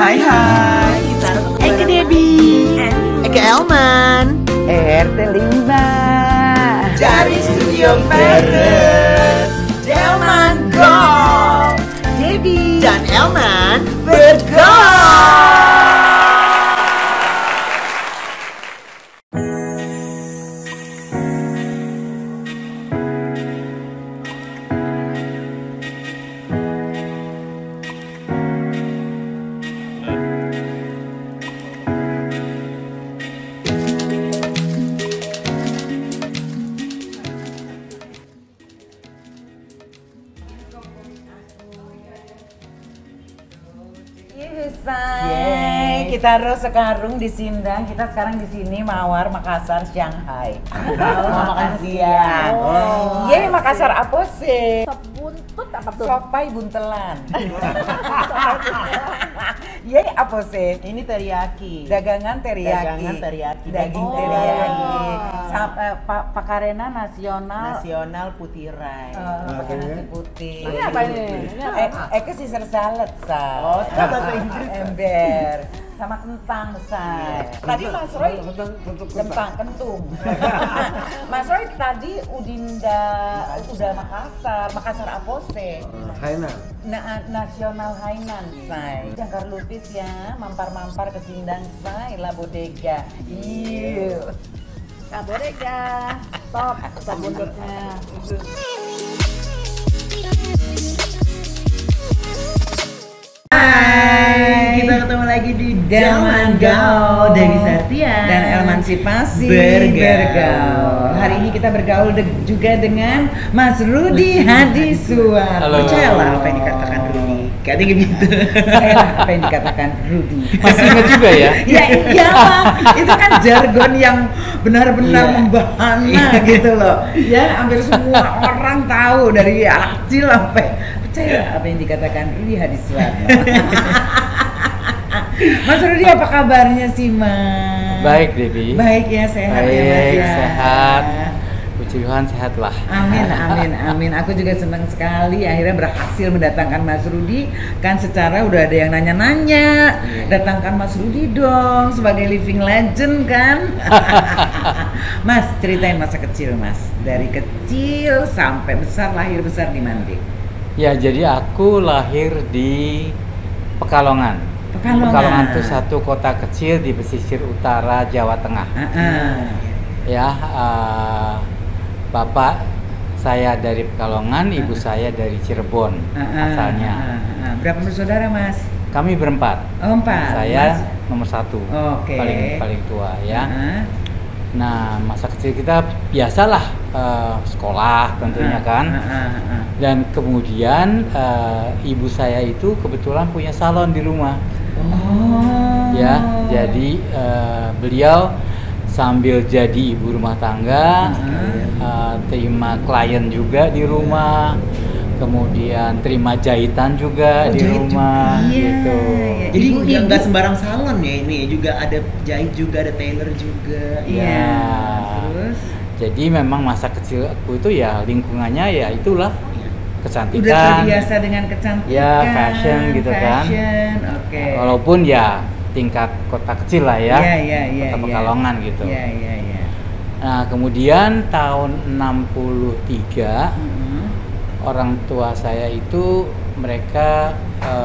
Hai hai, Eke Debbie, Eke Elman, RT 5 dari Studio Peres, Elman Go, Debbie dan Elman bergol. Yeay, kita harus sekarang di Sindang. Kita sekarang di sini Mawar, Makassar, Shanghai. Makan siang. Yeay, Makassar apa sih? Sop buntut apa tuh? Sopai buntelan. Yeay, apa sih? Ini teriyaki. Dagangan teriyaki. Dagangan teriyaki. Daging Oh. teriyaki. Pakarena nasional putih rice. pakai nasi putih. Ini apa ini? Ini apa? Eke Caesar salad, Sa. Oh, bahasa Inggris. Ember sama kentang besar. Tadi Mas Roy kentung. Mas Roy tadi udah Makassar Apose. Hainan. Nasional Hainan, say. Jangkar lupis ya, mampar-mampar ke Sindang, say, La Bodega. Iya. Bodega. Top, sop buntutnya. Hai, kita ketemu lagi di Elman Go, Debbie Satya Dan Emansipasi Bergaul. Hari ini kita bergaul juga dengan Mas Rudi Hadisuar. Halo. Percayalah apa yang dikatakan Rudi. Katanya gitu. Percayalah apa yang dikatakan Rudi. Masih ingat juga ya? Ya iyalah, itu kan jargon yang benar-benar Iya. membahana gitu loh. Ya, hampir semua orang tahu dari anak kecil sampai percaya apa yang dikatakan Rudi Hadisuar. Mas Rudi, apa kabarnya sih, Mas? Baik, Debbie. Baik ya, sehat ya, Mas Baik, ya. sehat. Puji Tuhan sehat lah. Amin, amin, amin. Aku juga senang sekali akhirnya berhasil mendatangkan Mas Rudi. Kan secara udah ada yang nanya-nanya, datangkan Mas Rudi dong sebagai living legend kan. Mas, ceritain masa kecil Mas. Dari kecil sampai besar, lahir besar di mana? Ya, jadi aku lahir di Pekalongan. Pekalongan. Itu satu kota kecil di pesisir utara Jawa Tengah. Ya, bapak saya dari Pekalongan, ibu saya dari Cirebon asalnya. Berapa bersaudara Mas? Kami berempat. Oh, 4. Saya Mas? nomor 1, Oke. paling tua ya. Ah. Nah, masa kecil kita biasalah sekolah tentunya kan. Dan kemudian ibu saya itu kebetulan punya salon di rumah. Oh. Ya, jadi beliau sambil jadi ibu rumah tangga, terima klien juga di rumah, kemudian terima jahitan juga di jahit rumah juga. gitu. Iya, Jadi Ibu, ya ibu. nggak sembarang salon ya ini, juga ada jahit juga, ada tailor juga. Iya. Ya. Terus Jadi memang masa kecil aku itu ya lingkungannya ya itulah kecantikan. udah terbiasa dengan kecantikan. Ya, fashion gitu kan. Fashion, oke. Walaupun ya tingkat kota kecil lah ya. Iya. Kota Pekalongan gitu. Iya. Nah, kemudian tahun 63 orang tua saya itu mereka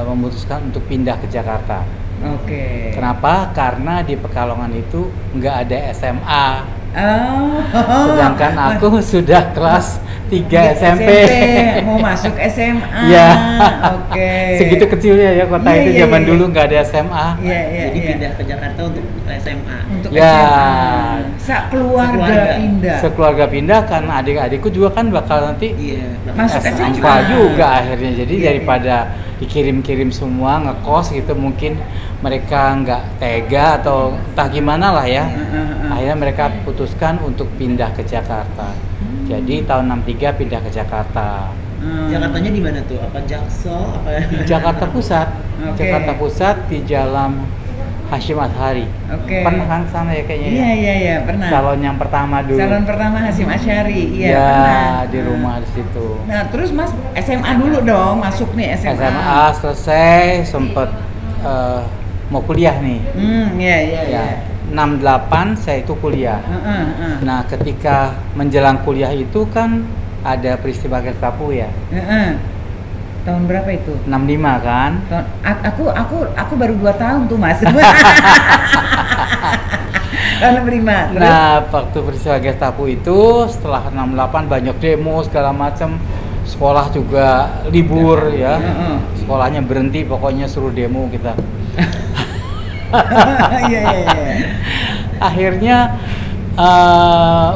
memutuskan untuk pindah ke Jakarta. Oke. Kenapa? Karena di Pekalongan itu nggak ada SMA. Oh. Sedangkan aku sudah kelas 3 SMP. Mau masuk SMA. Iya. Oke. Segitu kecilnya ya kota Iya, itu iya, zaman iya. dulu nggak ada SMA. Iya. Jadi pindah ke Jakarta untuk SMA. Untuk Ya. SMA. Keluarga pindah. Sekeluarga pindah karena adik-adikku juga kan bakal nanti Iya. Masuk SMA SMA. juga akhirnya. Jadi Iya, daripada dikirim-kirim semua ngekos gitu, mungkin mereka nggak tega atau entah gimana lah ya. Akhirnya mereka putuskan untuk pindah ke Jakarta. Jadi tahun 63 pindah ke Jakarta. Jakartanya di mana tuh? Apa Jaksel? Apa? Di Jakarta Pusat. Oke. Jakarta Pusat di Jalan Hasyim Asy'ari. Oke. Pernah kan sana ya kayaknya ya? Iya, pernah. Salon yang pertama dulu. Salon pertama Hasyim Asy'ari, iya Ya, pernah. di rumah di situ. Nah, terus Mas SMA dulu dong, masuk nih SMA. SMA selesai, sempet mau kuliah nih. Iya, iya, iya. Ya, 68 saya itu kuliah. Nah, ketika menjelang kuliah itu kan ada peristiwa Gestapo ya. Tahun berapa itu? 65 kan? Aku baru 2 tahun tuh, Mas. Tahun 65. Terus? Nah, waktu peristiwa Gestapo itu setelah 68 banyak demo segala macam, sekolah juga libur ya. Sekolahnya berhenti, pokoknya suruh demo kita. Iya. Akhirnya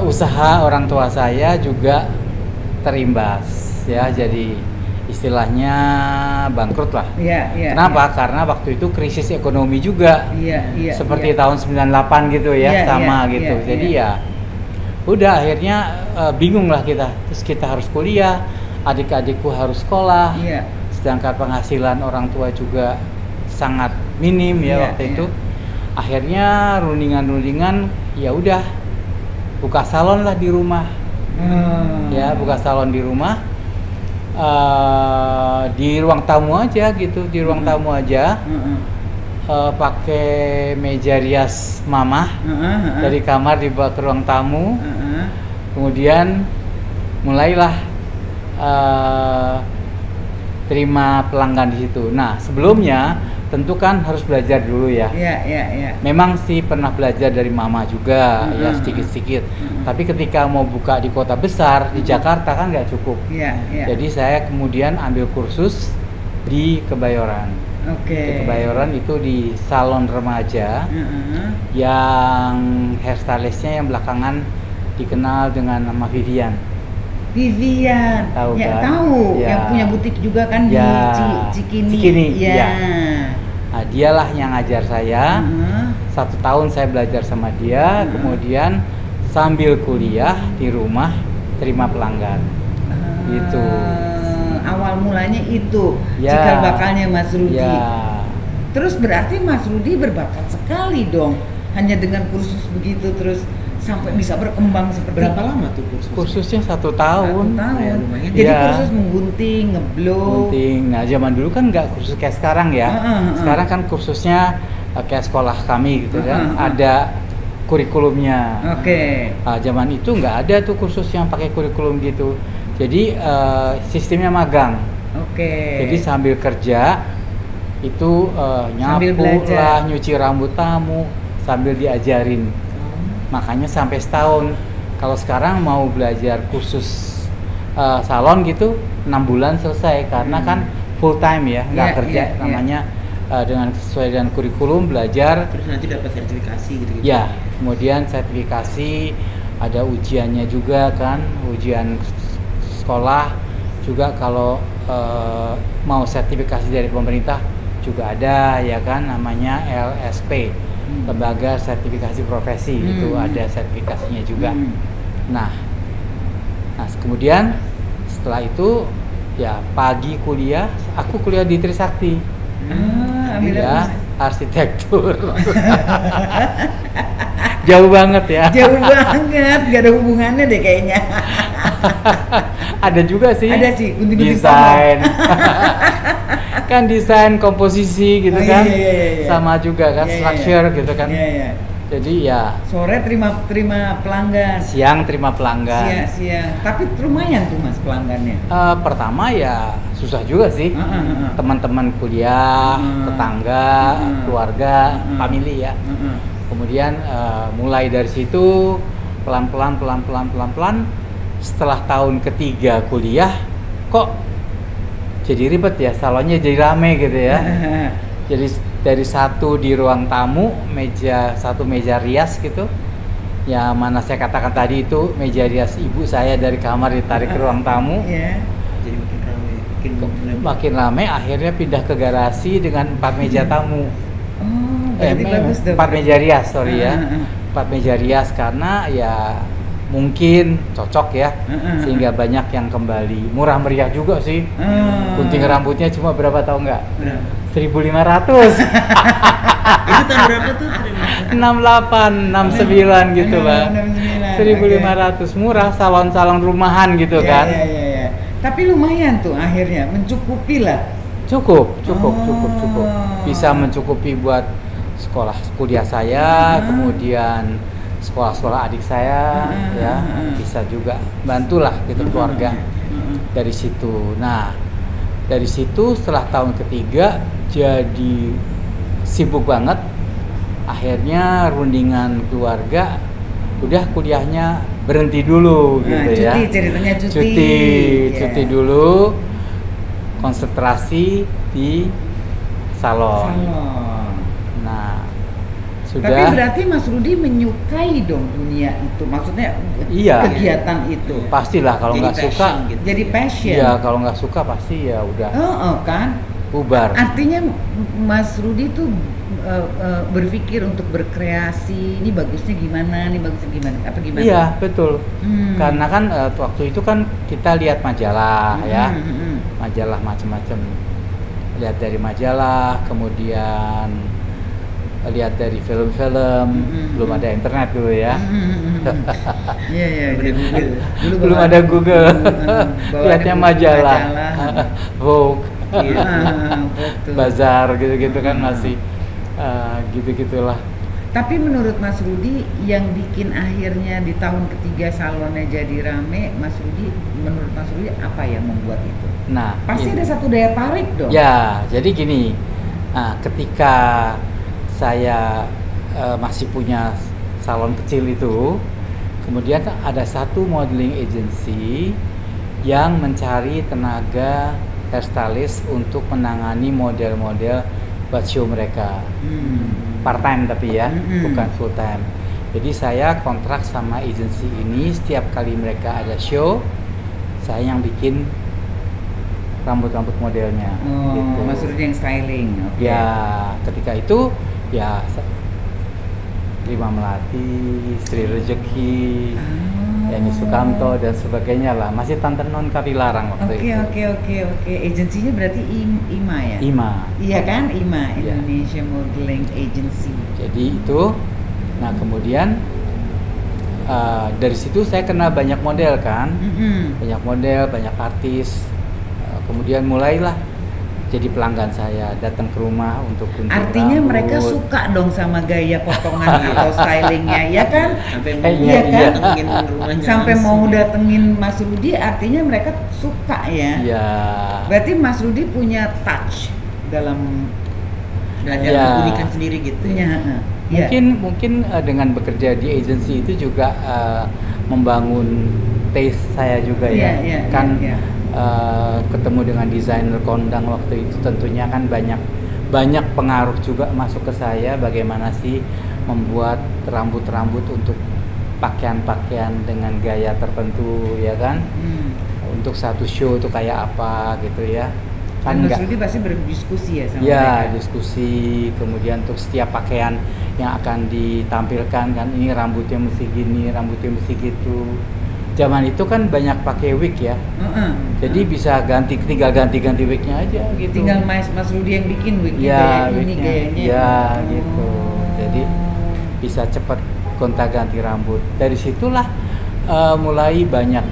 usaha orang tua saya juga terimbas ya, jadi istilahnya bangkrut lah. Iya. Kenapa? Karena waktu itu krisis ekonomi juga. Iya. Seperti tahun 98 gitu ya, sama gitu. Jadi ya udah akhirnya bingung lah kita. Terus kita harus kuliah, adik-adikku harus sekolah. Iya. Sedangkan penghasilan orang tua juga sangat minim ya waktu itu. Akhirnya rundingan ya udah buka salon lah di rumah. Ya, buka salon di rumah. Di ruang tamu aja gitu, di ruang tamu aja. Pakai meja rias mamah dari kamar dibawa ke ruang tamu. Kemudian mulailah terima pelanggan di situ. Nah, sebelumnya tentu kan harus belajar dulu ya. Iya. Memang sih pernah belajar dari mama juga ya sedikit-sedikit. Tapi ketika mau buka di kota besar di Jakarta kan nggak cukup. Iya. Jadi saya kemudian ambil kursus di Kebayoran. Di Kebayoran itu di salon remaja yang hairstylistnya yang belakangan dikenal dengan nama Vivian. Tahu kan? Tahu. Ya. Yang punya butik juga kan di Cikini. Ya. Nah, dialah yang ngajar saya. 1 tahun saya belajar sama dia, kemudian sambil kuliah di rumah terima pelanggan. Gitu. Awal mulanya itu Ya. cikal bakalnya Mas Rudi. Ya. Terus berarti Mas Rudi berbakat sekali dong. Hanya dengan kursus begitu terus sampai bisa berkembang seperti Berapa lama tuh kursus? Kursusnya 1 tahun. 1 tahun. Ya, lumayan. Jadi Ya. kursus menggunting, ngeblow. Gunting. Nah, zaman dulu kan nggak kursus kayak sekarang ya. Sekarang kan kursusnya kayak sekolah kami gitu kan. Ada kurikulumnya. Nah, zaman itu nggak ada tuh kursus yang pakai kurikulum gitu. Jadi sistemnya magang. Jadi sambil kerja itu Sambil nyapu belajar. lah, nyuci rambut tamu sambil diajarin. Makanya sampai setahun. Kalau sekarang mau belajar kursus salon gitu 6 bulan selesai karena kan full time ya, nggak kerja namanya dengan sesuai dengan kurikulum belajar. Terus nanti dapat sertifikasi gitu. Ya, kemudian sertifikasi, ada ujiannya juga kan, ujian sekolah juga kalau mau sertifikasi dari pemerintah juga ada ya kan, namanya LSP. Lembaga Sertifikasi Profesi itu ada sertifikasinya juga. Nah, kemudian setelah itu ya pagi kuliah, aku kuliah di Trisakti. Ya, arsitektur. Jauh banget ya. Jauh banget, gak ada hubungannya deh kayaknya. Ada juga sih. Ada sih, gunting-gunting desain. Kan desain komposisi gitu kan. Iya. Sama juga kan structure gitu kan. Iya. Jadi ya Sore terima pelanggan. siang terima pelanggan. Siang. Tapi lumayan tuh Mas pelanggannya. Pertama ya susah juga sih. Teman-teman kuliah, tetangga, keluarga, family ya. Kemudian mulai dari situ pelan-pelan setelah tahun ketiga kuliah kok jadi ribet ya, salonnya jadi rame gitu ya. Jadi dari satu di ruang tamu, satu meja rias gitu. Ya mana saya katakan tadi itu meja rias ibu saya dari kamar ditarik ke ruang tamu. Jadi makin ramai, makin ramai, akhirnya pindah ke garasi dengan 4 meja tamu. Bagus dong. 4 meja rias, sorry ya. 4 meja rias karena ya mungkin cocok ya, sehingga banyak yang kembali. Murah meriah juga sih. Gunting rambutnya cuma berapa tahu nggak? 1.500. Itu tahun berapa tuh? 68, 69 gitu lah. 1.500 murah, salon-salon rumahan gitu kan. Iya. Tapi lumayan tuh akhirnya mencukupi lah. Cukup. Oh. Bisa mencukupi buat sekolah kuliah saya, kemudian sekolah-sekolah adik saya, ya bisa juga bantulah gitu keluarga dari situ. Nah, dari situ setelah tahun ketiga jadi sibuk banget. Akhirnya rundingan keluarga, udah kuliahnya berhenti dulu gitu ya. Cuti, ceritanya cuti. Cuti dulu, konsentrasi di salon. Nah, sudah. Tapi berarti Mas Rudi menyukai dong dunia itu, maksudnya Iya. kegiatan itu. Pastilah kalau Jadi nggak suka, passion gitu. Jadi passion. ya kalau nggak suka pasti ya udah Kan? bubar. Artinya Mas Rudi tuh berpikir untuk berkreasi, ini bagusnya gimana, apa gimana? Iya betul. Hmm. Karena kan waktu itu kan kita lihat majalah ya, Hmm. majalah macam-macam. Lihat dari majalah, kemudian lihat dari film-film. Belum ada internet dulu ya. Iya. Belum ada Google. Dulu Belum ada Google. Bawaannya Lihatnya buku majalah. Vogue, Iya, betul. Bazar gitu-gitu kan masih gitu-gitulah. Tapi menurut Mas Rudi, yang bikin akhirnya di tahun ketiga salonnya jadi rame, menurut Mas Rudi apa yang membuat itu? Nah, Pasti ini. ada satu daya tarik dong. Ya, jadi gini, ketika saya masih punya salon kecil itu, kemudian ada satu modeling agency yang mencari tenaga hairstylist untuk menangani model-model buat show mereka. Part time tapi ya, bukan full time. Jadi saya kontrak sama agency ini, setiap kali mereka ada show, saya yang bikin rambut-rambut modelnya. Gitu. Mas Rudi yang styling. Oke. Ya, ketika itu ya Rima Melati, Sri Rezeki, Yani Sukamto dan sebagainya lah. Masih Tante Non Karilarang waktu itu. Oke. Agensinya berarti IMA ya? IMA. Iya kan, IMA, Iya. Indonesia Modeling Agency. Jadi itu, nah kemudian dari situ saya kenal banyak model kan, banyak model, banyak artis. Kemudian mulailah jadi pelanggan saya, datang ke rumah untuk gunting Artinya rambut. mereka suka dong sama gaya potongan atau stylingnya, ya kan? Sampai mau Iya, kan? datengin rumahnya Sampai mau langsung. datengin Mas Rudi, artinya mereka suka ya. Iya. Berarti Mas Rudi punya touch dalam Ada Ya. keunikan sendiri gitu ya. ya. Mungkin dengan bekerja di agensi itu juga membangun taste saya juga ya. Iya, Kan iya. ketemu dengan desainer kondang waktu itu tentunya kan banyak pengaruh juga masuk ke saya, bagaimana sih membuat rambut-rambut untuk pakaian-pakaian dengan gaya tertentu ya kan. Untuk satu show itu kayak apa gitu ya. Dan Mas Rudi pasti berdiskusi ya sama Ya, mereka. diskusi, kemudian untuk setiap pakaian yang akan ditampilkan kan, ini rambutnya mesti gini, rambutnya mesti gitu. Zaman itu kan banyak pakai wig ya, jadi bisa tinggal ganti wignya aja gitu. Tinggal Mas Rudi yang bikin wignya, Ya, kayak ini wignya. gayanya. Ya, gitu. Jadi bisa cepat gonta-ganti rambut. Dari situlah mulai banyak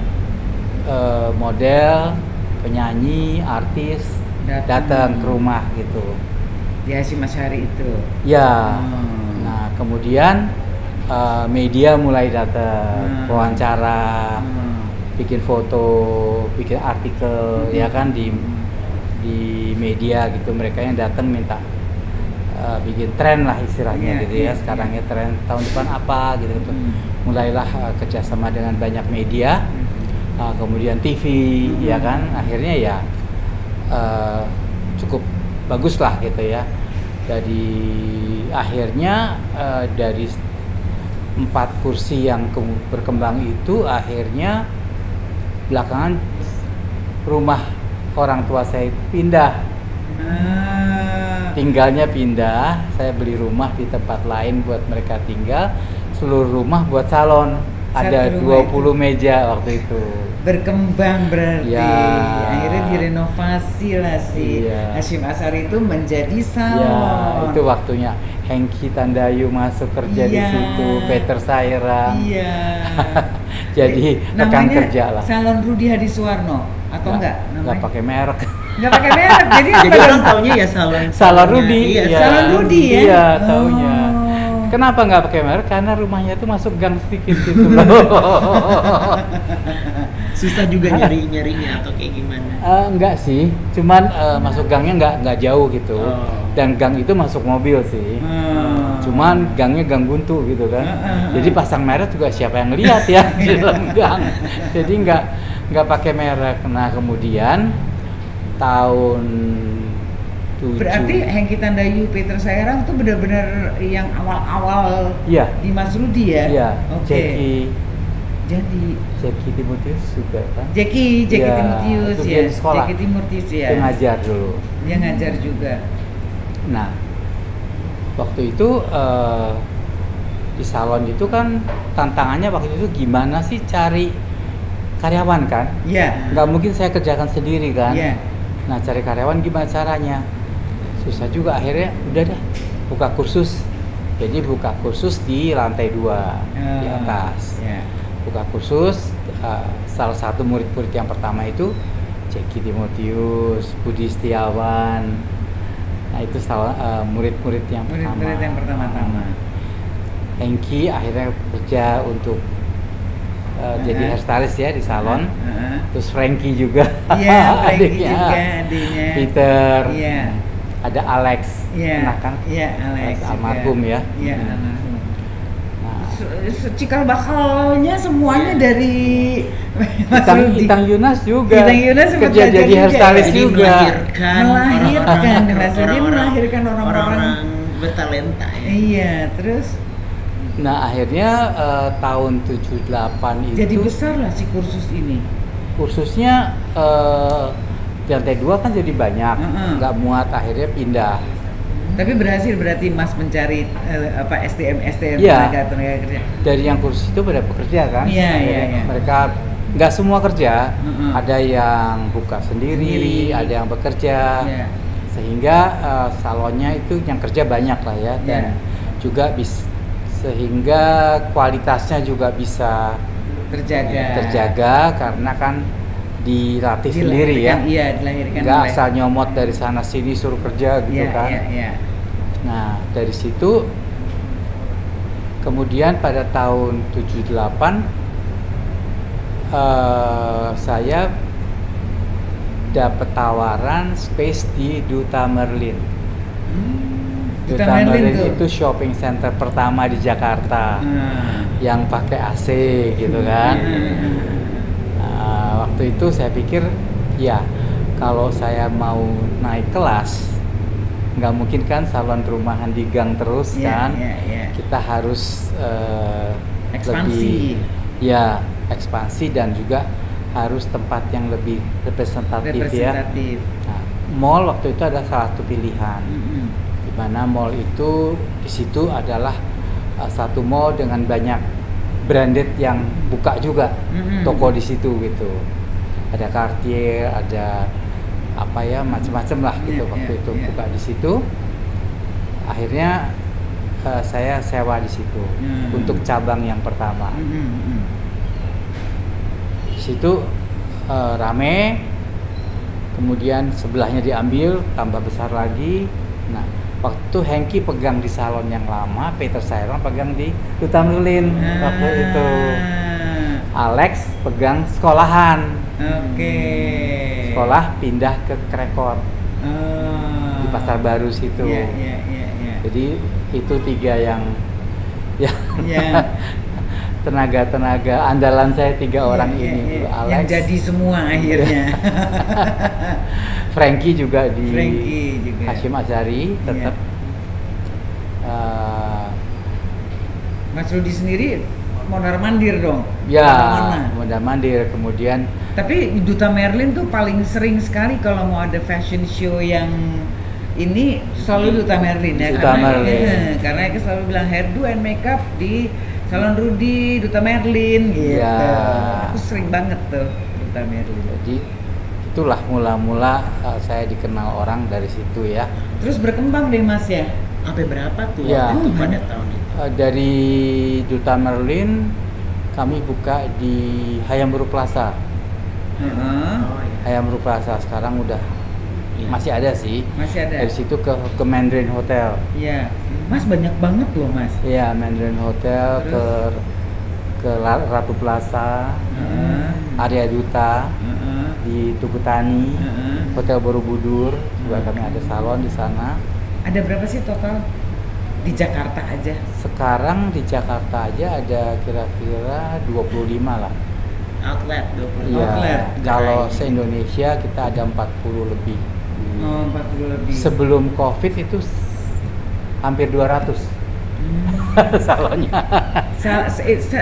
model, penyanyi, artis datang ke rumah gitu. Di Hasyim Asyari itu. Ya. Nah, kemudian media mulai datang, wawancara, bikin foto, bikin artikel ya kan di media gitu. Mereka yang datang minta bikin tren lah istilahnya gitu ya. Sekarang ya tren tahun depan apa gitu. Mulailah kerjasama dengan banyak media. Kemudian TV ya kan, akhirnya ya cukup bagus lah gitu ya. Jadi akhirnya dari 4 kursi yang berkembang itu, akhirnya belakangan rumah orang tua saya itu pindah, tinggalnya pindah. Saya beli rumah di tempat lain buat mereka tinggal, seluruh rumah buat salon. Ada 20 meja waktu itu. Berkembang berarti. Ya. Akhirnya direnovasi lah si Iya. Hasyim Asyari itu menjadi salon. Ya, itu waktunya Hengki Tandayu masuk kerja di Iya. situ, Peter Saira. Iya. Jadi rekan Namanya kerja lah. Salon Rudi Hadisuwarno atau enggak? Enggak pakai merek. Nggak pakai merek, jadi apa Jadi dong? orang taunya ya salon. Salon Rudi. Iya, Iya. Salon Rudi ya? Iya, taunya. Oh. Kenapa nggak pakai merek? Karena rumahnya itu masuk gang sedikit gitu loh. Susah juga nyarinya atau kayak gimana? Enggak sih, cuman masuk gangnya nggak jauh gitu. Oh. Dan gang itu masuk mobil sih. Cuman gangnya gang buntu gitu kan. Jadi pasang merek juga siapa yang lihat ya di dalam gang. Jadi nggak pakai merek. Nah kemudian tahun 7. Berarti Hengki Tandayu, Peter Saerang tuh benar-benar yang awal-awal Iya. di Mas Rudi ya? Iya. Oke. Jadi Jackie Timotius juga kan. Jackie Iya, Timotius itu ya. dia di sekolah. Jackie Timotius ya. Dia ngajar dulu. Dia ngajar juga. Nah, waktu itu di salon itu kan tantangannya waktu itu gimana sih cari karyawan kan? Iya. Nggak mungkin saya kerjakan sendiri kan? Iya. Nah, cari karyawan gimana caranya? Susah juga, akhirnya udah deh buka kursus. Jadi buka kursus di lantai 2 di atas. Iya. Buka kursus, salah satu murid-murid yang pertama itu Jackie Timotius, Budi Setiawan. Nah itu murid-murid yang pertama. Murid-murid yang pertama-tama. Hengki akhirnya kerja untuk jadi hairstylist ya di salon. Terus Frankie juga. Iya, Frankie adiknya. juga adiknya. Peter. Iya. Ada Alex. Iya. Pernah kan? Iya, Alex. juga. Almarhum ya. Iya, Hmm. almarhum. Nah, Cikal bakalnya semuanya dari Mas Rudi. Itang Yunas juga Itang Yunas sempat kerja belajar jadi juga hairstylist ya? Jadi juga. Melahirkan, Mas Rudi melahirkan orang-orang bertalenta ya. Iya, terus Nah akhirnya tahun 78 itu jadi besar lah si kursus ini. kursusnya di lantai 2 kan jadi banyak, nggak muat, akhirnya pindah. Tapi berhasil berarti Mas mencari SDM Iya. tenaga kerja. Dari yang kursus itu pada pekerja kan? Iya, iya, iya. Mereka nggak semua kerja, Mm-mm. ada yang buka sendiri, ada yang bekerja, Iya. sehingga salonnya itu yang kerja banyak lah ya, dan Iya. juga sehingga kualitasnya juga bisa terjaga karena kan dilatih sendiri ya, Dilahirkan nggak oleh- asal nyomot dari sana sini suruh kerja gitu Iya, kan. iya, iya. Nah dari situ kemudian pada tahun 78 saya dapat tawaran space di Duta Merlin. Duta Duta Merlin Merlin tuh. itu shopping center pertama di Jakarta yang pakai AC gitu kan. Nah, waktu itu saya pikir ya kalau saya mau naik kelas nggak mungkin kan salon rumahan di gang terus Iya, kan. iya, iya. Kita harus Ekspansi. ekspansi dan juga harus tempat yang lebih representatif ya. Representatif. Nah, mall waktu itu ada salah satu pilihan. Mm-mm. Di mana mall itu di situ adalah satu mall dengan banyak branded yang buka juga toko di situ gitu. Ada Cartier, ada apa ya macam-macam lah gitu waktu itu buka di situ. Akhirnya saya sewa di situ untuk cabang yang pertama. Di situ rame, kemudian sebelahnya diambil, tambah besar lagi. Nah, waktu Hengki pegang di salon yang lama, Peter Saerang pegang di Duta Merlin waktu itu. Alex pegang sekolahan. Oke. Sekolah pindah ke Krekor di Pasar Baru situ. Iya, iya, iya, iya. Jadi itu 3 yang Iya. tenaga andalan saya 3 orang Iya, ini. iya, Alex, yang jadi semua akhirnya. Frankie juga di Frankie juga. Hashim Azhari tetap. Mas Rudi sendiri mondar mandir dong. Ya, Kemana-mana. mondar mandir. Kemudian Tapi Duta Merlin tuh paling sering sekali kalau mau ada fashion show yang ini selalu Duta Merlin ya. Duta Merlin. Karena aku selalu bilang hairdo and makeup di Salon Rudi, Duta Merlin gitu. Ya. Aku sering banget tuh Duta Merlin. jadi itulah mula-mula saya dikenal orang dari situ ya. Terus berkembang deh Mas ya. Sampai berapa tuh Ya. waktu itu pada tahun itu? Dari Duta Merlin kami buka di Hayam Buru Plaza. Heeh. Oh, iya. Hayam Buru Plaza sekarang udah Masih ada sih. Masih ada. Dari situ ke Mandarin Hotel. Iya. Mas banyak banget loh Mas. Iya, Mandarin Hotel, ke Ratu Plaza, Area Duta di Tugu Tani, Hotel Borobudur juga kami ada salon di sana. Ada berapa sih total di Jakarta aja? Sekarang di Jakarta aja ada kira-kira 25 lah. Outlet 20 Iya. Outlet. Kalau se-Indonesia kita ada 40 lebih. Oh, 40 lebih. Sebelum Covid itu hampir 200 salonnya.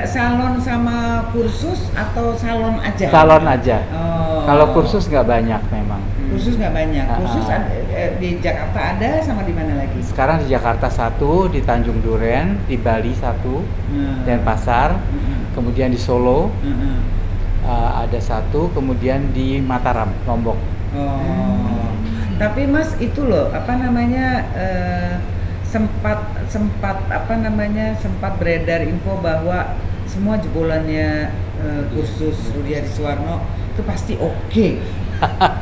Salon sama kursus atau salon aja? Salon aja. Oh. Kalau kursus nggak banyak memang. Kursus nggak banyak. Kursus Ah. di Jakarta ada sama di mana lagi? Sekarang di Jakarta satu, di Tanjung Duren, di Bali satu, Denpasar, kemudian di Solo ada satu, kemudian di Mataram, Lombok. Oh. Tapi Mas itu loh, apa namanya sempat beredar info bahwa semua jebolannya kursus Rudi Hadisuwarno itu pasti oke.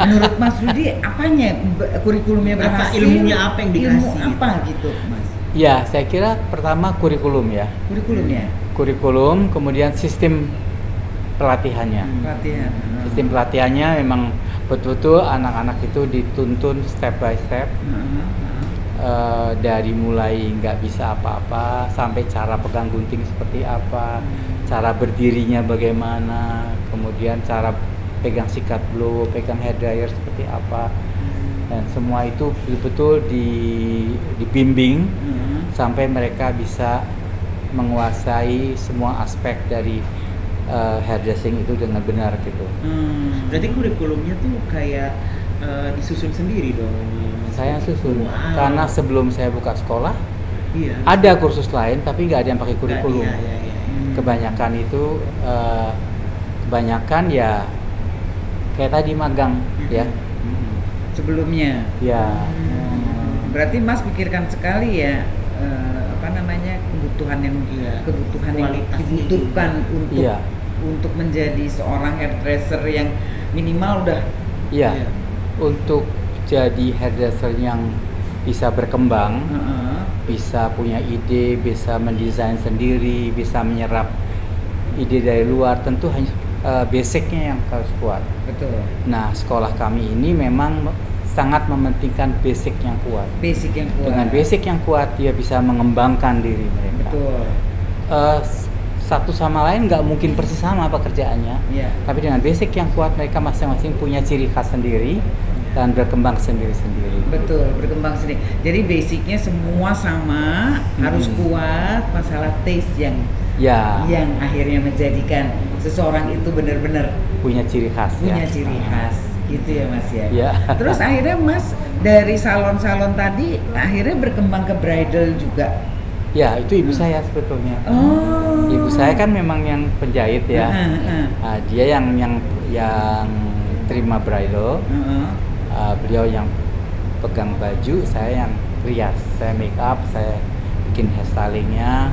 Menurut Mas Rudi, apanya kurikulumnya Apa berhasil? ilmunya apa yang dikasih Ilmu apa gitu, Mas? Ya, saya kira pertama kurikulum ya. Kurikulumnya, Kurikulum, kemudian sistem pelatihannya. pelatihan. Sistem pelatihannya memang betul-betul anak-anak itu dituntun step by step. Dari mulai nggak bisa apa-apa sampai cara pegang gunting seperti apa, cara berdirinya bagaimana, kemudian cara pegang sikat blow, pegang hair dryer seperti apa, dan semua itu betul-betul dibimbing sampai mereka bisa menguasai semua aspek dari hairdressing itu dengan benar gitu. Berarti kurikulumnya tuh kayak disusun sendiri dong. Saya susun Wow. karena sebelum saya buka sekolah Iya. ada kursus lain tapi nggak ada yang pakai kurikulum. Iya. Kebanyakan itu kebanyakan ya kayak tadi magang ya. Sebelumnya. Ya. Berarti Mas pikirkan sekali ya kebutuhan yang Kualitasnya dibutuhkan untuk Iya. untuk menjadi seorang hairdresser yang minimal udah Iya. Untuk jadi hairdresser yang bisa berkembang, bisa punya ide, bisa mendesain sendiri, bisa menyerap ide dari luar, tentu hanya basicnya yang harus kuat. betul. Nah, sekolah kami ini memang sangat mementingkan basic yang kuat. Basic yang kuat. Dengan basic yang kuat, dia bisa mengembangkan diri mereka. Betul. Satu sama lain nggak mungkin persis sama pekerjaannya, Iya. tapi dengan basic yang kuat mereka masing-masing punya ciri khas sendiri dan berkembang sendiri-sendiri. Betul, berkembang sendiri. Jadi basicnya semua sama, harus kuat. Masalah taste yang akhirnya menjadikan seseorang itu benar-benar punya ciri khas. punya ciri khas, gitu ya Mas ya. Ya. Terus akhirnya Mas dari salon-salon tadi akhirnya berkembang ke bridal juga. Ya, itu ibu saya sebetulnya. Oh. Ibu saya kan memang yang penjahit ya. Nah, dia yang terima bridal. Beliau yang pegang baju, saya yang rias, saya make up, saya bikin hairstylingnya,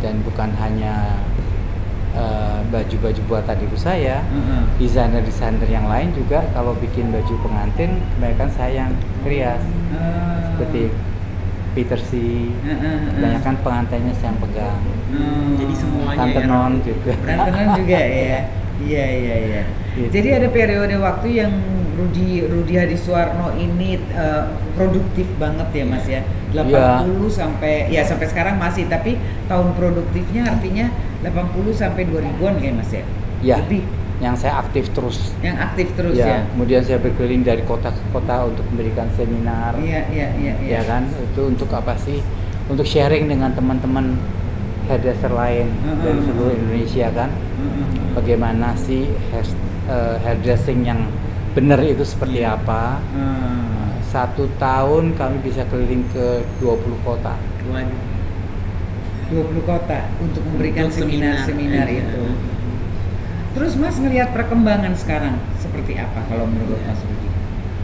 dan bukan hanya baju-baju buatan ibu saya, desainer-desainer yang lain juga kalau bikin baju pengantin kebanyakan saya yang rias, seperti Peter C, kebanyakan pengantinnya saya yang pegang, Jadi semuanya Tante ya. Non juga. Berantenan juga ya. Iya. Gitu. Jadi ada periode waktu yang Rudi Hadisuwarno ini produktif banget ya Mas ya. 80 sampai sekarang masih, tapi tahun produktifnya artinya 80 sampai 2000-an kayak Mas ya. Ya, Lebih yang saya aktif terus. yang aktif terus Ya, ya. kemudian saya berkeliling dari kota ke kota untuk memberikan seminar. Iya. Ya kan, itu untuk apa sih? Untuk sharing dengan teman-teman hairdresser lain dari seluruh Indonesia kan. Bagaimana sih hairdressing yang benar itu seperti apa? 1 tahun kami bisa keliling ke 20 kota. 20 kota untuk memberikan Untuk seminar-seminar seminar. itu. Terus Mas ngelihat perkembangan sekarang seperti apa kalau menurut Mas Rudi?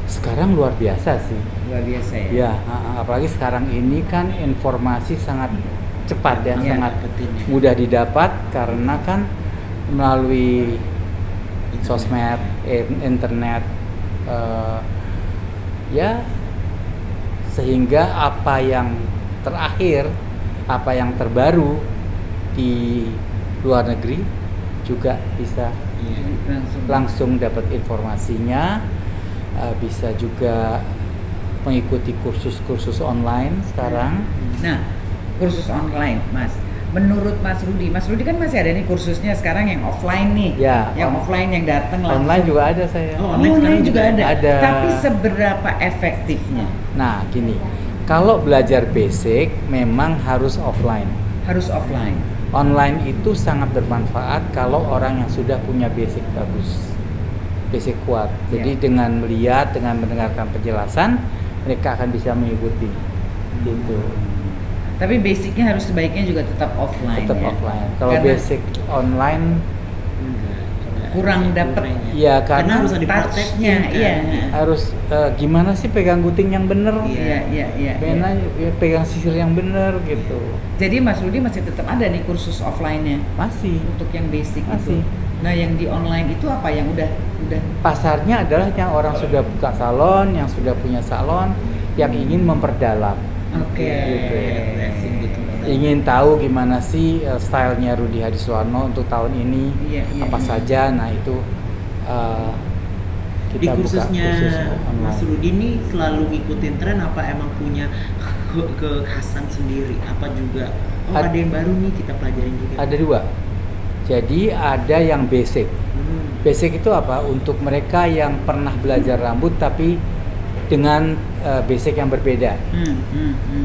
Sekarang luar biasa sih. Luar biasa ya. Ya, apalagi sekarang ini kan informasi sangat cepat ya, Iya, sangat dapetin ya. mudah didapat karena kan melalui sosmed, internet, ya sehingga apa yang terakhir, apa yang terbaru di luar negeri juga bisa langsung dapat informasinya, bisa juga mengikuti kursus-kursus online sekarang. Nah, kursus online, Mas. Menurut Mas Rudi kan masih ada nih kursusnya sekarang yang offline nih. Ya, yang offline yang datang langsung. Online juga ada saya. Oh, Online juga ada. Ada. Tapi seberapa efektifnya? Nah, gini, kalau belajar basic memang harus offline. Harus offline. Online itu sangat bermanfaat kalau orang yang sudah punya basic bagus, basic kuat. Jadi dengan melihat, dengan mendengarkan penjelasan, mereka akan bisa mengikuti. Gitu. Tapi basicnya harus sebaiknya juga tetap offline. Tetap ya? offline. Kalau Karena basic online, kurang dapat ya karena karena harus ada touch-nya, prakteknya, iya. harus gimana sih pegang gunting yang bener, Iya. pegang sisir yang bener gitu. Jadi Mas Rudi masih tetap ada nih kursus offline-nya Masih. untuk yang basic Masih. itu. Nah, yang di online itu apa yang udah Pasarnya adalah yang orang sudah buka salon, yang sudah punya salon, yang ingin memperdalam. oke. Gitu. gitu. Ingin tahu gimana sih stylenya Rudi Hadisuwarno untuk tahun ini, Iya, apa saja. Nah itu Di kita buka kursusnya kursus Mas online. Rudi ini selalu ngikutin tren apa emang punya kekhasan sendiri? Apa juga ada yang baru nih kita pelajarin juga? Ada dua. Jadi ada yang basic. Basic itu apa? Untuk mereka yang pernah belajar rambut tapi dengan basic yang berbeda.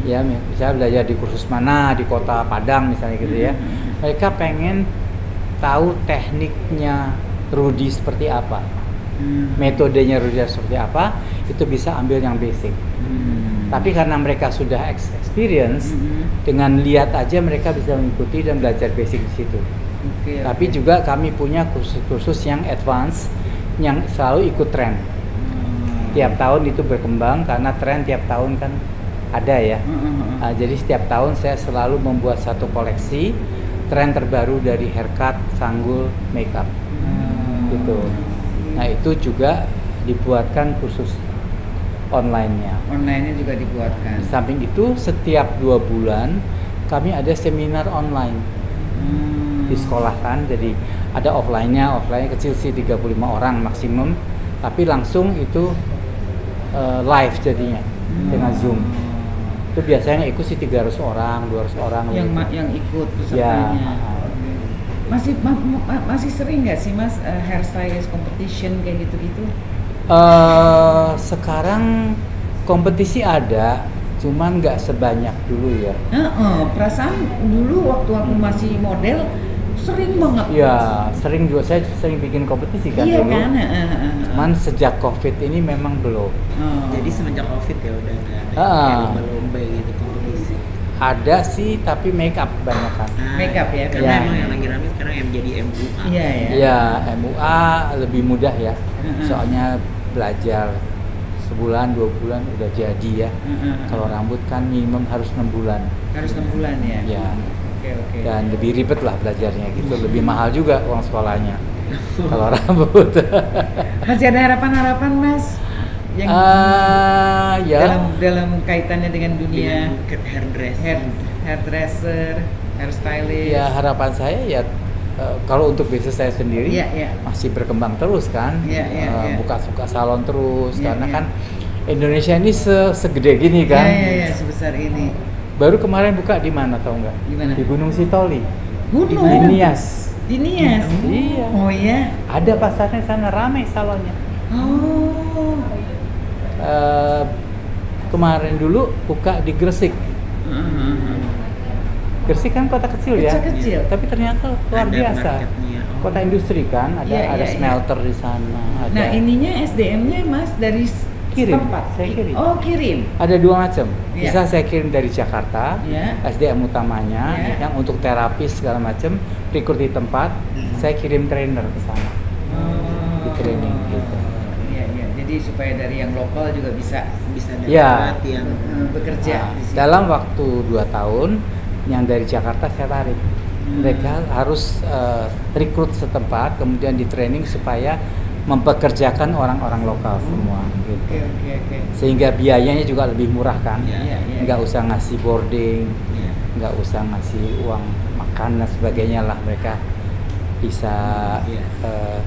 Ya, misalnya belajar di kursus mana di kota Padang misalnya gitu ya. Mereka pengen tahu tekniknya Rudi seperti apa, metodenya Rudi seperti apa, itu bisa ambil yang basic. Tapi karena mereka sudah experience, dengan lihat aja mereka bisa mengikuti dan belajar basic di situ. Tapi juga kami punya kursus-kursus yang advance yang selalu ikut tren. Tiap tahun itu berkembang karena tren tiap tahun kan ada ya. Jadi setiap tahun saya selalu membuat satu koleksi tren terbaru dari haircut, sanggul, makeup. Gitu. Nah, itu juga dibuatkan kursus online-nya. Online-nya juga dibuatkan. Di samping itu setiap 2 bulan kami ada seminar online. Di sekolah kan, jadi ada offline-nya kecil sih 35 orang maksimum, tapi langsung itu live jadinya dengan Zoom. Itu biasanya ikut sih 300 orang, 200 orang Yang ikut pesertanya. Ya. Masih sering nggak sih Mas hairstylist competition kayak gitu-gitu? Sekarang kompetisi ada, cuman nggak sebanyak dulu ya. Perasaan dulu waktu aku masih model sering banget. Ya, sering juga, saya sering bikin kompetisi kan Iya dulu. kan? Cuman sejak COVID ini memang belum. Jadi semenjak COVID ya udah nggak ada Ah. kayak lomba-lomba gitu kompetisi. Ada sih, tapi make up kebanyakan. Makeup ya, Karena Ya. emang yang lagi rame sekarang yang jadi MUA. Iya ya. Ya, MUA lebih mudah ya. Soalnya belajar sebulan, 2 bulan udah jadi ya. Kalau rambut kan minimum harus 6 bulan. Harus 6 bulan ya. Ya. Oke. Dan lebih ribet lah belajarnya gitu, lebih mahal juga uang sekolahnya. Kalau rambut. Masih ada harapan-harapan Mas yang Ya. dalam kaitannya dengan dunia hairdresser. hairdresser, hairstylist. Ya, harapan saya ya kalau untuk bisnis saya sendiri Iya. masih berkembang terus kan. Iya. Buka salon terus Iya, karena iya. kan Indonesia ini segede gini kan. Iya, sebesar ini. Baru kemarin buka di mana tahu nggak? Di mana? Di Gunung Sitoli. Gunung. Di Nias. Di Nias. Iya. Oh iya. Ada pasarnya sana, ramai salonnya. Oh. Kemarin dulu buka di Gresik. Gresik kan kota kecil ya. Kecil. Tapi ternyata luar Ada biasa. marketnya. Kota industri kan, ada Iya. smelter di sana. Ada. Nah, ininya SDM-nya Mas dari Kirim, setempat? saya kirim. Oh, kirim. Ada 2 macam. Iya. Bisa saya kirim dari Jakarta, Iya. SDM utamanya, Iya. yang untuk terapis segala macam, rekrut di tempat, saya kirim trainer ke sana. Di training gitu. Iya. Jadi supaya dari yang lokal juga bisa Bisa Ya. dapat yang bekerja Nah, di situ. dalam waktu 2 tahun, yang dari Jakarta saya tarik. Mereka harus rekrut setempat, kemudian di training supaya mempekerjakan orang-orang lokal semua gitu. Oke. Sehingga biayanya juga lebih murah kan. Iya, Nggak usah ngasih boarding, Iya. nggak usah ngasih uang makan dan sebagainya lah, mereka bisa Iya.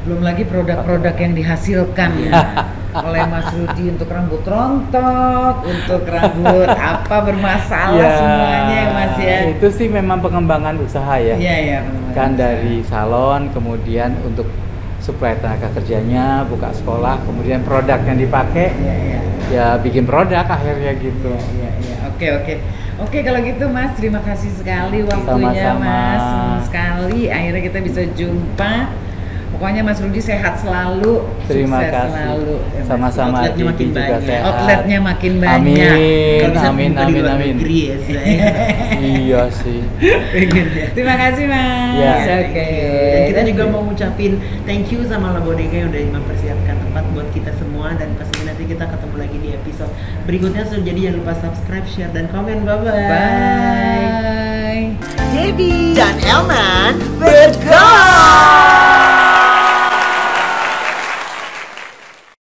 Belum lagi produk-produk yang dihasilkan Iya. oleh Mas Rudi untuk rambut rontok, untuk rambut apa bermasalah Ya, semuanya ya Mas ya. itu sih memang pengembangan usaha ya. Iya. Kan dari salon, kemudian untuk supaya tenaga kerjanya, buka sekolah, kemudian produk yang dipakai, Iya. ya bikin produk akhirnya gitu. Iya. Oke, kalau gitu Mas, terima kasih sekali waktunya Sama-sama. Mas. Senang sekali akhirnya kita bisa jumpa. Pokoknya Mas Rudi sehat selalu, Terima sukses kasih. selalu. Sama-sama, Outletnya makin Cici juga banyak. sehat. Outletnya makin banyak. Amin, Kalau bisa amin, buka di luar amin. negeri ya, Zai. Iya sih. Terima kasih Mas. Ya. Oke. Dan kita juga mau ngucapin thank you sama La Bodega yang udah mempersiapkan tempat buat kita semua, dan pastinya nanti kita ketemu lagi di episode berikutnya. So, jadi jangan lupa subscribe, share, dan komen. Bye-bye. Bye. Debbie dan Elman berjoget.